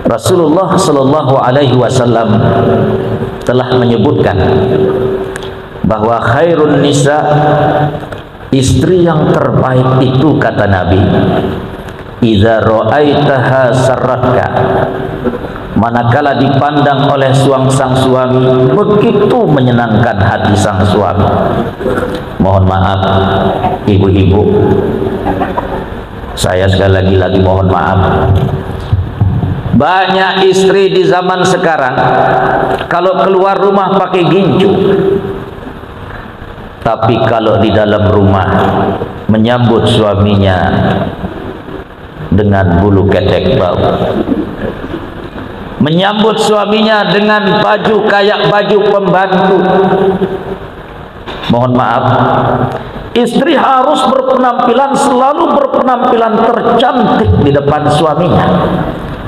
Rasulullah Shallallahu Alaihi Wasallam telah menyebutkan bahwa khairun nisa, istri yang terbaik itu, kata Nabi, idza ra'aitaha sarratka, manakala dipandang oleh sang suami begitu menyenangkan hati sang suami. Mohon maaf ibu-ibu, saya sekali lagi mohon maaf, banyak istri di zaman sekarang kalau keluar rumah pakai gincu, tapi kalau di dalam rumah menyambut suaminya dengan bulu ketek bau, menyambut suaminya dengan baju kayak baju pembantu. Mohon maaf, istri harus selalu berpenampilan tercantik di depan suaminya,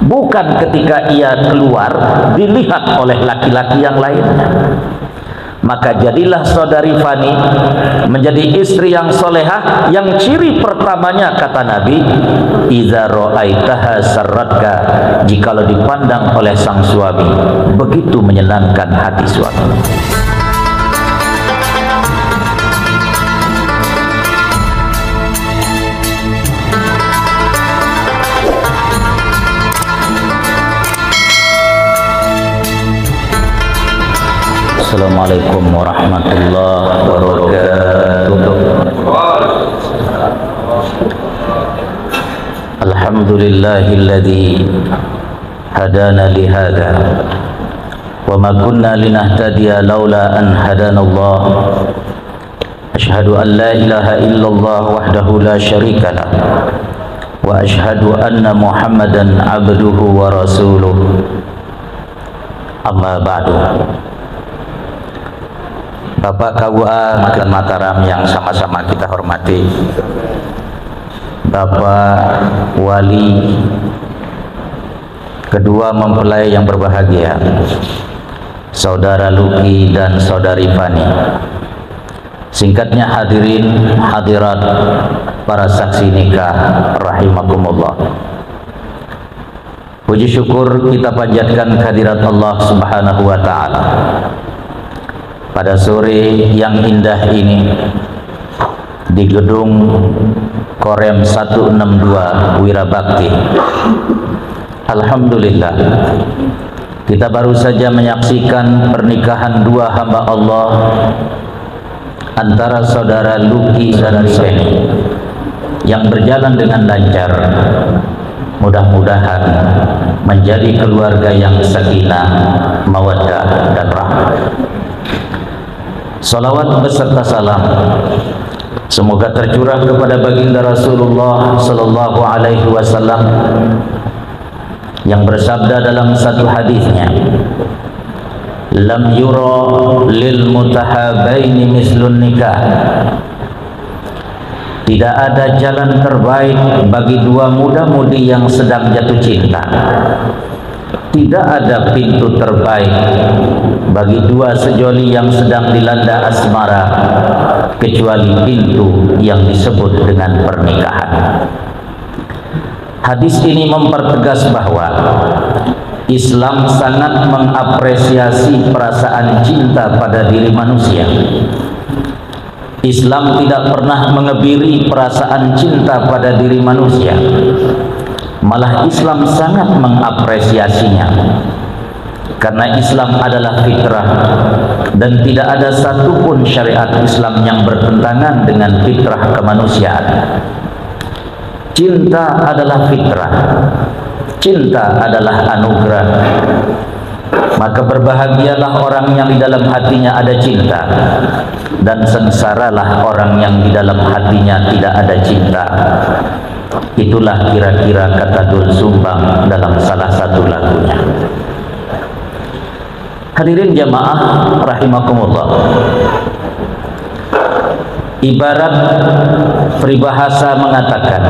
bukan ketika ia keluar dilihat oleh laki-laki yang lainnya. Maka jadilah saudari Fani menjadi istri yang solehah, yang ciri pertamanya, kata Nabi, idza ra'aitaha sarratka, jikalau dipandang oleh sang suami begitu menyenangkan hati suami. Assalamualaikum warahmatullahi wabarakatuh. Alhamdulillahilladzi hadana lihada wa ma kunna linahtadiya laula an hadanallah. Asyhadu an la ilaha illallah wahdahu la syarikalah wa asyhadu anna Muhammadan abduhu wa rasuluh. Amma ba'du. Bapak KUA Magelang Mataram yang sama-sama kita hormati, Bapak Wali, kedua mempelai yang berbahagia, Saudara Luki dan Saudari Fani, singkatnya hadirin hadirat para saksi nikah rahimakumullah. Puji syukur kita panjatkan kehadirat Allah Subhanahu wa taala pada sore yang indah ini di gedung Korem 162 Wirabakti. Alhamdulillah, kita baru saja menyaksikan pernikahan dua hamba Allah antara saudara Luki dan Feni yang berjalan dengan lancar. Mudah-mudahan menjadi keluarga yang sakinah, mawaddah dan rahmah. Salawat beserta salam semoga tercurah kepada baginda Rasulullah Sallallahu Alaihi Wasallam yang bersabda dalam satu hadisnya, lam yura lil mutahabaini mislun nikah, tidak ada jalan terbaik bagi dua muda-mudi yang sedang jatuh cinta, tidak ada pintu terbaik bagi dua sejoli yang sedang dilanda asmara kecuali pintu yang disebut dengan pernikahan. Hadis ini mempertegas bahwa Islam sangat mengapresiasi perasaan cinta pada diri manusia. Islam tidak pernah mengebiri perasaan cinta pada diri manusia, malah Islam sangat mengapresiasinya. Karena Islam adalah fitrah dan tidak ada satupun syariat Islam yang bertentangan dengan fitrah kemanusiaan. Cinta adalah fitrah, cinta adalah anugerah. Maka berbahagialah orang yang di dalam hatinya ada cinta, dan sengsaralah orang yang di dalam hatinya tidak ada cinta. Itulah kira-kira kata Doel Sumbang dalam salah satu lagunya. Hadirin jamaah rahimakumullah, ibarat peribahasa mengatakan,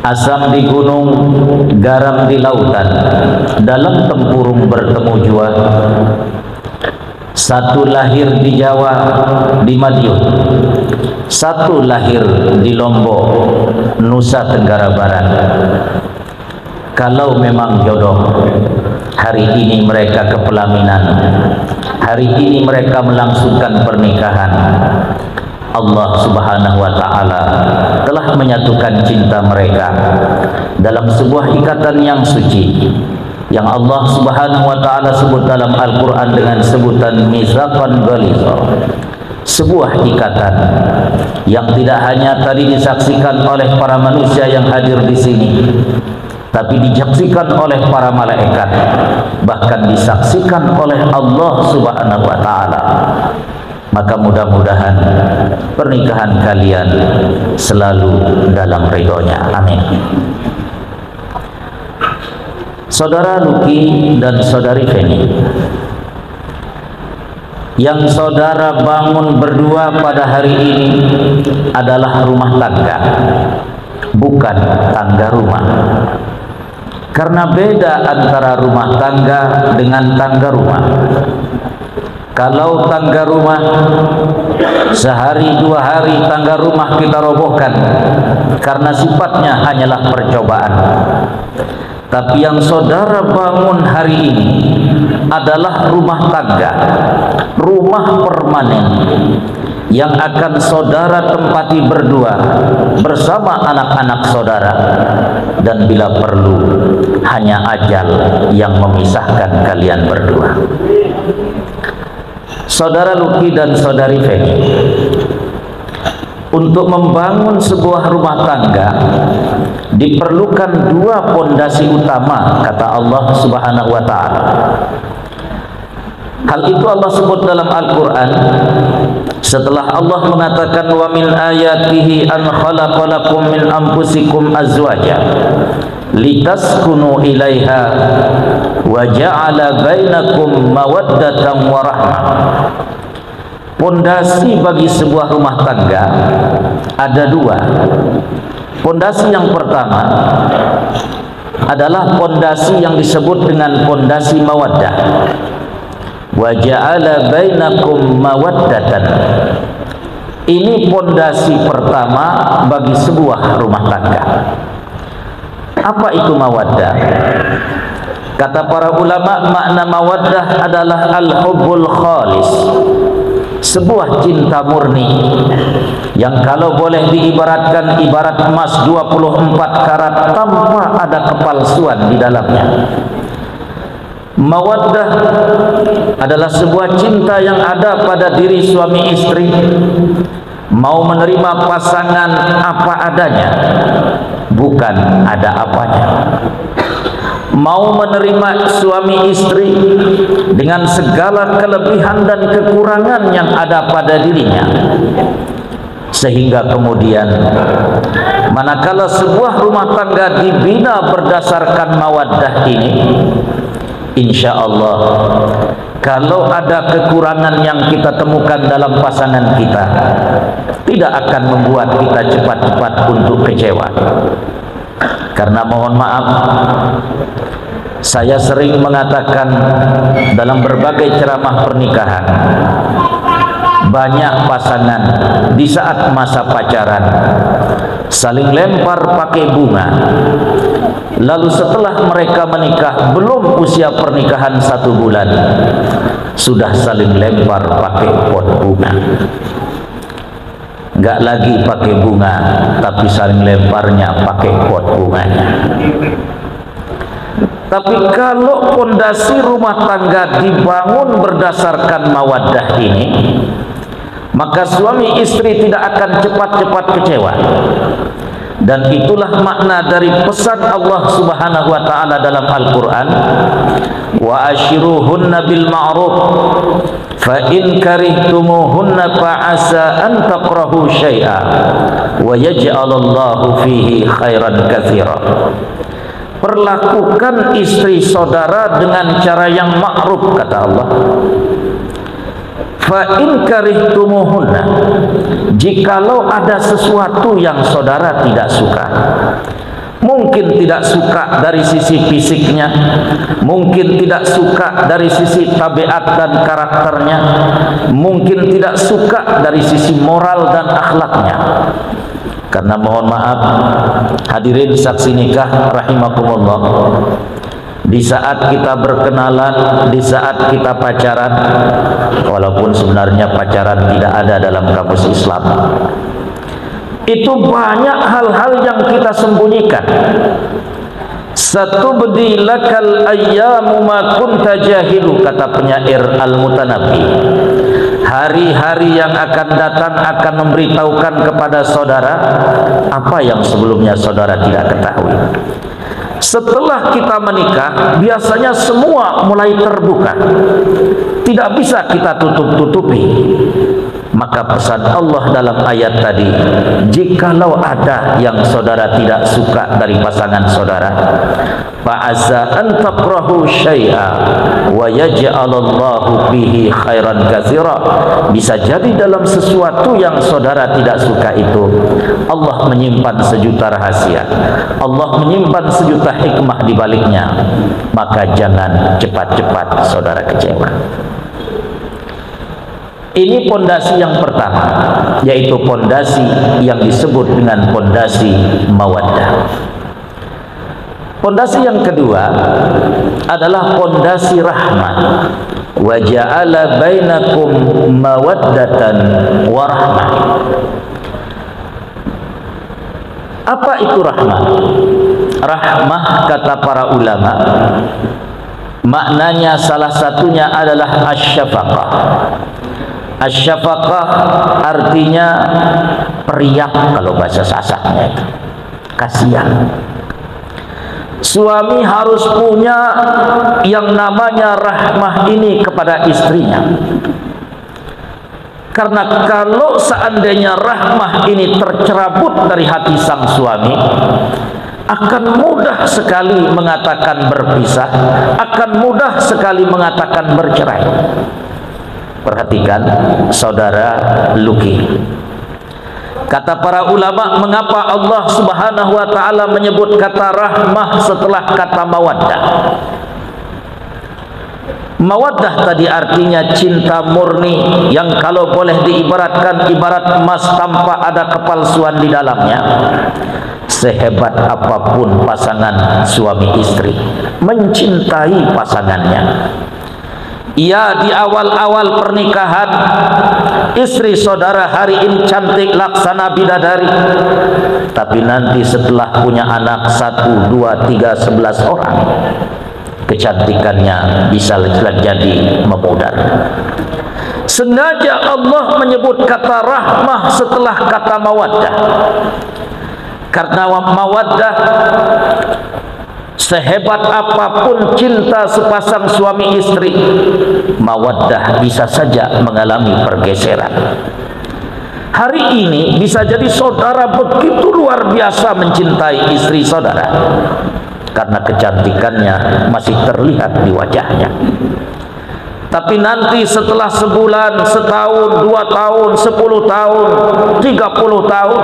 asam di gunung, garam di lautan, dalam tempurung bertemu jua. Satu lahir di Jawa, di Madiun, satu lahir di Lombok, Nusa Tenggara Barat. Kalau memang jodoh, hari ini mereka ke pelaminan, hari ini mereka melangsungkan pernikahan. Allah Subhanahu wa Ta'ala telah menyatukan cinta mereka dalam sebuah ikatan yang suci, yang Allah Subhanahu wa Ta'ala sebut dalam Al-Quran dengan sebutan mitsaqan ghalidha. Sebuah ikatan yang tidak hanya tadi disaksikan oleh para manusia yang hadir di sini, tapi disaksikan oleh para malaikat, bahkan disaksikan oleh Allah Subhanahu wa Ta'ala. Maka mudah-mudahan pernikahan kalian selalu dalam ridhonya. Amin. Saudara Luki dan saudari Feni, yang saudara bangun berdua pada hari ini adalah rumah tangga, bukan tangga rumah. Karena beda antara rumah tangga dengan tangga rumah. Kalau tangga rumah, sehari dua hari tangga rumah kita robohkan karena sifatnya hanyalah percobaan. Tapi yang saudara bangun hari ini adalah rumah tangga, rumah permanen, yang akan saudara tempati berdua bersama anak-anak saudara, dan bila perlu hanya ajal yang memisahkan kalian berdua. Saudara Luki dan saudari Feni, untuk membangun sebuah rumah tangga diperlukan dua pondasi utama, kata Allah Subhanahu wa Ta'ala. Hal itu Allah sebut dalam Al-Quran setelah Allah mengatakan wa min ayatihi an khalaqalakum min anfusikum azwaja litaskunu ilaiha wa ja'ala bainakum mawaddatan wa rahmah. Pondasi bagi sebuah rumah tangga ada dua. Pondasi yang pertama adalah pondasi yang disebut dengan pondasi mawaddah. Wa ja'ala bainakum mawaddatan. Ini pondasi pertama bagi sebuah rumah tangga. Apa itu mawaddah? Kata para ulama, makna mawaddah adalah al-hubbul khalis, sebuah cinta murni yang kalau boleh diibaratkan ibarat emas 24 karat tanpa ada kepalsuan di dalamnya. Mawaddah adalah sebuah cinta yang ada pada diri suami istri, mau menerima pasangan apa adanya, bukan ada apanya. Mau menerima suami istri dengan segala kelebihan dan kekurangan yang ada pada dirinya, sehingga kemudian manakala sebuah rumah tangga dibina berdasarkan mawaddah ini, insya Allah kalau ada kekurangan yang kita temukan dalam pasangan kita, tidak akan membuat kita cepat-cepat untuk kecewa. Karena mohon maaf, saya sering mengatakan dalam berbagai ceramah pernikahan, banyak pasangan di saat masa pacaran saling lempar pakai bunga, lalu setelah mereka menikah belum usia pernikahan 1 bulan sudah saling lempar pakai pot bunga. Enggak lagi pakai bunga, tapi saling lemparnya pakai pot bunganya. Tapi kalau pondasi rumah tangga dibangun berdasarkan mawaddah ini, maka suami istri tidak akan cepat-cepat kecewa. Dan itulah makna dari pesan Allah Subhanahu wa Ta'ala dalam Al-Quran, wa ashiruhunna bil ma'ruf fa in karihtumuhunna fa asa an takrahu syai'a wa yaj'alallahu fihi khairan katsira. Perlakukan istri saudara dengan cara yang ma'ruf, kata Allah. Fa in karihtumuhunna, jikalau ada sesuatu yang saudara tidak suka, Mungkin tidak suka dari sisi fisiknya, mungkin tidak suka dari sisi tabiat dan karakternya, mungkin tidak suka dari sisi moral dan akhlaknya. Karena mohon maaf, hadirin saksi nikah rahimakumullah, di saat kita berkenalan, di saat kita pacaran, walaupun sebenarnya pacaran tidak ada dalam kamus Islam, itu banyak hal-hal yang kita sembunyikan. Satubdi lakal ayyamu ma kunta jahilu, kata penyair Al-Mutanabbi. Hari-hari yang akan datang akan memberitahukan kepada saudara apa yang sebelumnya saudara tidak ketahui. Setelah kita menikah, biasanya semua mulai terbuka, tidak bisa kita tutup-tutupi. Maka pesan Allah dalam ayat tadi, jikalau ada yang saudara tidak suka dari pasangan saudara, fa'asa an takrahu syai'a wa yaj'alallahu bihi khairan katsira, bisa jadi dalam sesuatu yang saudara tidak suka itu Allah menyimpan sejuta rahasia, Allah menyimpan sejuta hikmah di baliknya. Maka jangan cepat-cepat saudara kecewa. Ini pondasi yang pertama, yaitu pondasi yang disebut dengan pondasi mawaddah. Pondasi yang kedua adalah pondasi rahmah. Wa ja'ala bainakum mawaddatan wa rahmah. Apa itu rahmah? Rahmah, kata para ulama, maknanya salah satunya adalah asyafaqah. Asyafaqah artinya periak kalau bahasa Sasaknya itu, kasihan. Suami harus punya yang namanya rahmah ini kepada istrinya. Karena kalau seandainya rahmah ini tercerabut dari hati sang suami, akan mudah sekali mengatakan berpisah, akan mudah sekali mengatakan bercerai. Perhatikan saudara Luki, kata para ulama, mengapa Allah Subhanahu wa ta'ala menyebut kata rahmah setelah kata mawaddah? Mawaddah tadi artinya cinta murni, yang kalau boleh diibaratkan ibarat emas tanpa ada kepalsuan di dalamnya. Sehebat apapun pasangan suami istri mencintai pasangannya, ya, di awal-awal pernikahan istri saudara hari ini cantik laksana bidadari, tapi nanti setelah punya anak 1, 2, 3, 11 orang, kecantikannya bisa jadi memudar. Sengaja Allah menyebut kata rahmah setelah kata mawaddah, karena mawaddah, sehebat apapun cinta sepasang suami istri, mawaddah bisa saja mengalami pergeseran. Hari ini bisa jadi saudara begitu luar biasa mencintai istri saudara, karena kecantikannya masih terlihat di wajahnya. Tapi nanti setelah sebulan, setahun, 2 tahun, 10 tahun, 30 tahun,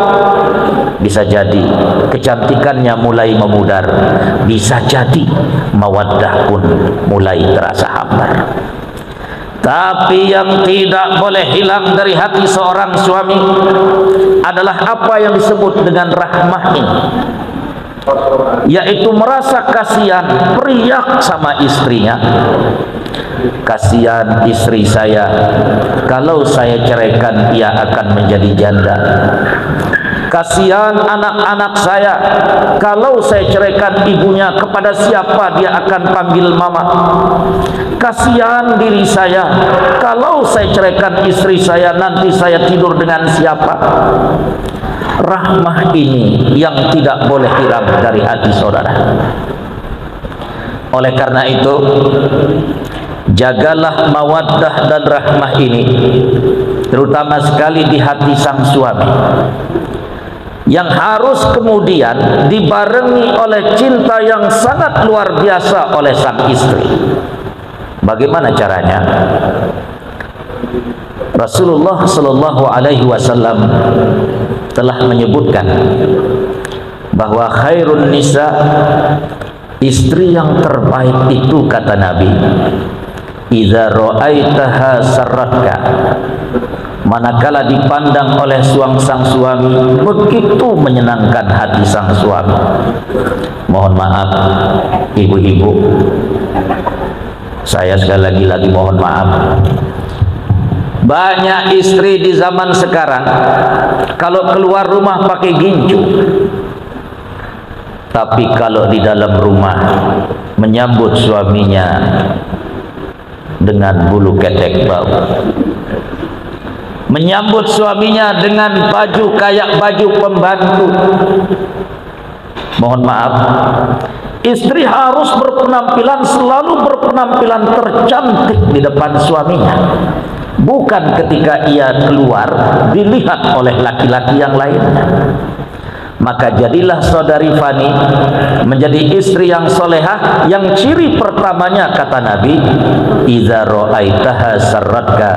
bisa jadi kecantikannya mulai memudar, bisa jadi mawaddah pun mulai terasa hambar. Tapi yang tidak boleh hilang dari hati seorang suami adalah apa yang disebut dengan rahmah ini, yaitu merasa kasihan, periak sama istrinya. Kasihan istri saya, kalau saya ceraikan ia akan menjadi janda. Kasihan anak-anak saya, kalau saya ceraikan ibunya, kepada siapa dia akan panggil mama. Kasihan diri saya, kalau saya ceraikan istri saya, nanti saya tidur dengan siapa. Rahmah ini yang tidak boleh hilang dari hati saudara. Oleh karena itu, jagalah mawaddah dan rahmah ini, terutama sekali di hati sang suami, yang harus kemudian dibarengi oleh cinta yang sangat luar biasa oleh sang istri. Bagaimana caranya? Rasulullah Shallallahu Alaihi Wasallam telah menyebutkan bahwa khairun nisa, istri yang terbaik itu kata Nabi, idza ra'aitaha sarratka, manakala dipandang oleh sang suami begitu menyenangkan hati sang suami. Mohon maaf ibu-ibu, saya sekali lagi mohon maaf, banyak istri di zaman sekarang kalau keluar rumah pakai gincu, tapi kalau di dalam rumah menyambut suaminya dengan bulu ketek bau, menyambut suaminya dengan baju kayak baju pembantu. Mohon maaf, istri harus berpenampilan, selalu berpenampilan tercantik di depan suaminya, bukan ketika ia keluar dilihat oleh laki-laki yang lainnya. Maka jadilah saudari Fani menjadi istri yang solehah, yang ciri pertamanya kata Nabi, idza ra'aitaha sarratka,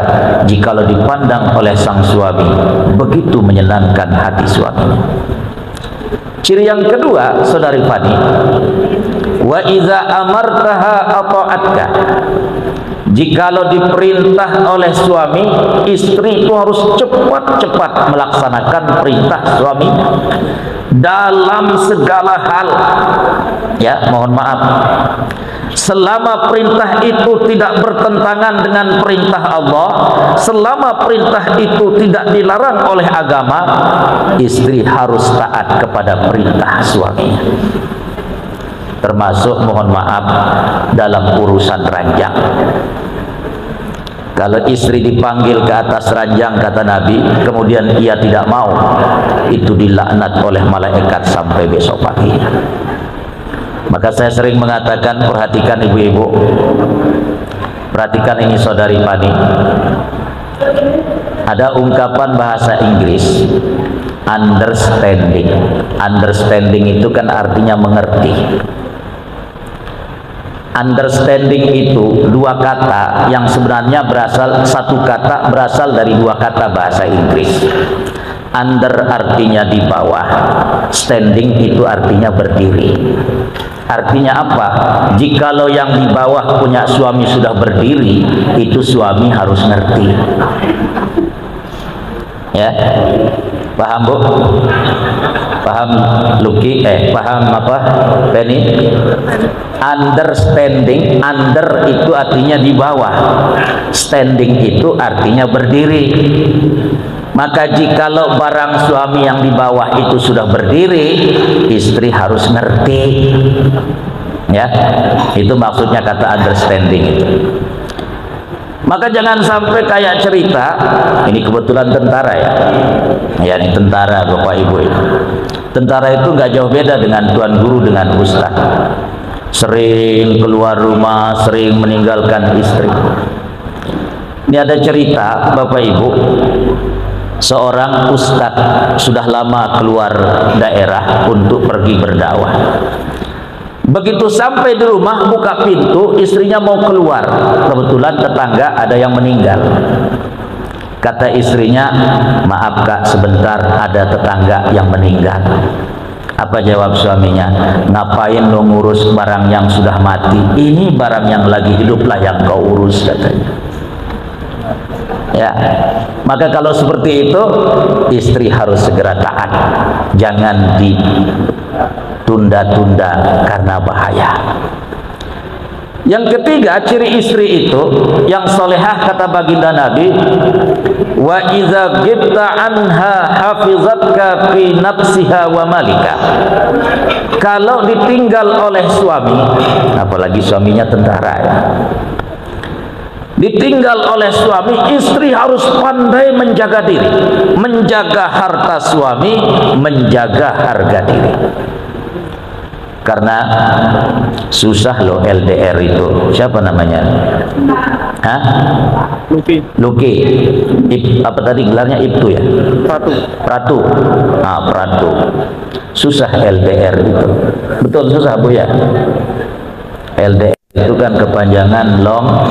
jikalau dipandang oleh sang suami begitu menyenangkan hati suaminya. Ciri yang kedua saudari Fani, wa idza amartaha ata'atka, jikalau diperintah oleh suami, istri itu harus cepat-cepat melaksanakan perintah suami dalam segala hal. Ya, mohon maaf, selama perintah itu tidak bertentangan dengan perintah Allah, selama perintah itu tidak dilarang oleh agama, istri harus taat kepada perintah suaminya. Termasuk mohon maaf dalam urusan ranjang. Kalau istri dipanggil ke atas ranjang kata Nabi, kemudian ia tidak mau, itu dilaknat oleh malaikat sampai besok pagi. Maka saya sering mengatakan, perhatikan ibu-ibu, perhatikan ini saudari Fani, ada ungkapan bahasa Inggris understanding. Understanding itu kan artinya mengerti. Understanding itu dua kata yang sebenarnya berasal, satu kata berasal dari dua kata bahasa Inggris. Under artinya di bawah, standing itu artinya berdiri. Artinya apa? Jikalau yang di bawah punya suami sudah berdiri, itu suami harus ngerti. Ya, paham Bu? Paham Luki? Paham apa Penny? Understanding, under itu artinya di bawah, standing itu artinya berdiri. Maka jikalau barang suami yang di bawah itu sudah berdiri, istri harus ngerti. Ya, itu maksudnya kata understanding itu. Maka jangan sampai kayak cerita, ini kebetulan tentara ya ini tentara Bapak Ibu itu. Tentara itu nggak jauh beda dengan tuan guru, dengan ustaz. Sering keluar rumah, sering meninggalkan istri. Ini ada cerita Bapak Ibu, seorang ustaz sudah lama keluar daerah untuk pergi berdakwah. Begitu sampai di rumah, buka pintu, istrinya mau keluar, kebetulan tetangga ada yang meninggal. Kata istrinya, maaf Kak, sebentar, ada tetangga yang meninggal. Apa jawab suaminya? Ngapain lo ngurus barang yang sudah mati? Ini barang yang lagi hiduplah yang kau urus, katanya. Ya, maka kalau seperti itu, istri harus segera taat, jangan ditunda-tunda karena bahaya. Yang ketiga, ciri istri itu yang solehah kata baginda Nabi, wa iza ghibta anha hafizatka fi nafsiha wa malika. Kalau ditinggal oleh suami, apalagi suaminya tentara ya, ditinggal oleh suami, istri harus pandai menjaga diri, menjaga harta suami, menjaga harga diri. Karena susah loh LDR itu. Siapa namanya? Hah? Luki. Apa tadi gelarnya? Ibtu ya? Pratu. Ah, Pratu. Susah LDR itu. Betul susah Bu ya? LDR itu kan kepanjangan long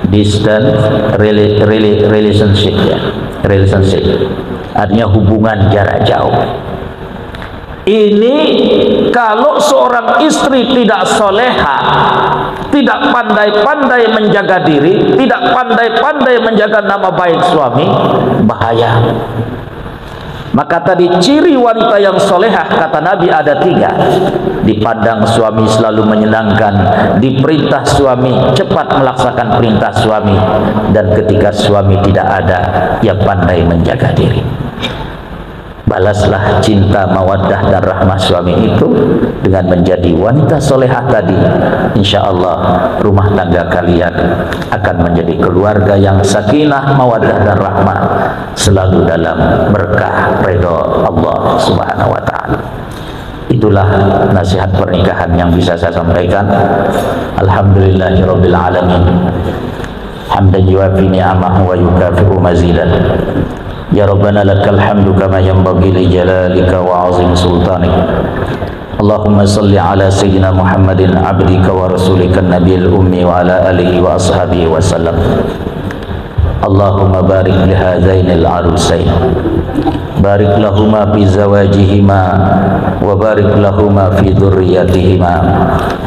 distance relationship ya. Relationship. Artinya hubungan jarak jauh. Ini kalau seorang istri tidak soleha, tidak pandai-pandai menjaga diri, tidak pandai-pandai menjaga nama baik suami, bahaya. Maka tadi ciri wanita yang solehah kata Nabi ada 3. Dipandang suami selalu menyenangkan, diperintah suami cepat melaksanakan perintah suami, dan ketika suami tidak ada, ia pandai menjaga diri. Balaslah cinta, mawaddah dan rahmah suami itu dengan menjadi wanita solehah tadi. Insya Allah rumah tangga kalian akan menjadi keluarga yang sakinah, mawaddah dan rahmah, selalu dalam berkah ridha Allah Subhanahu wa ta'ala. Itulah nasihat pernikahan yang bisa saya sampaikan. Alhamdulillahirabbil alamin. Hamdan yuwafi ni'amahu wa yukafi'u mazidah. Ya Rabbana lakal hamdu kama yanbaghi li jalalika wa azim sultanik. Allahumma salli ala sayyidina Muhammadin abdika wa rasulika nabiyil ummi wa ala alihi wa ashabihi wa sallam. Allahumma barik li hadzainil arusain, barik lahuma fi zawajihima wa barik lahuma fi dhurriyyatihima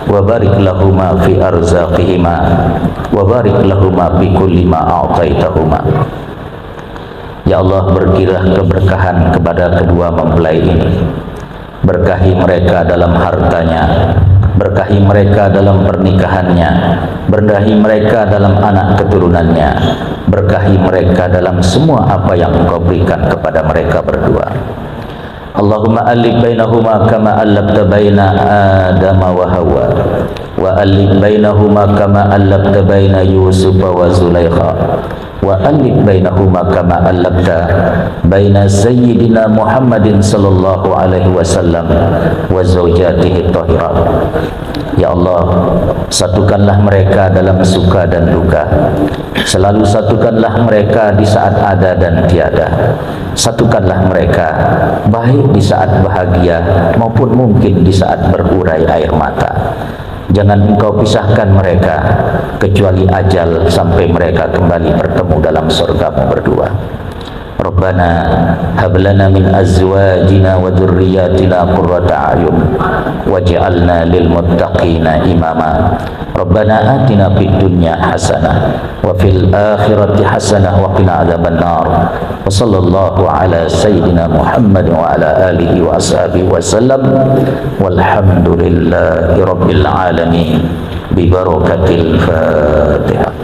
wa barik lahuma fi arzaqihima wa barik lahuma fi kulli ma a'taitahuma. Ya Allah, berilah keberkahan kepada kedua mempelai ini. Berkahi mereka dalam hartanya, berkahi mereka dalam pernikahannya, berkahi mereka dalam anak keturunannya, berkahi mereka dalam semua apa yang Engkau berikan kepada mereka berdua. Allahumma alif bainahuma kama allafta baina Adam wa Hawa, wa alif bainahuma kama allafta baina Yusuf wa Zulaikha, wa alif bainahuma kama allafta baina sayyidina Muhammadin sallallahu alaihi wasallam wa zawjatihi tahirat. Ya Allah, satukanlah mereka dalam suka dan duka. Selalu satukanlah mereka di saat ada dan tiada. Satukanlah mereka baik di saat bahagia maupun mungkin di saat berurai air mata. Jangan Engkau pisahkan mereka kecuali ajal sampai mereka kembali bertemu dalam surga-Mu berdua. Rabbana hab lana min azwajina wa dhurriyyatina qurrata a'yun waj'alna lil muttaqina imama. Rabbana atina fid dunya hasanah wa fil akhirati hasanah wa qina adzabannar. Wa sallallahu ala sayyidina Muhammad wa ala alihi wa ashabihi wa sallam. Walhamdulillahi rabbil alamin bi barakatil Fatihah.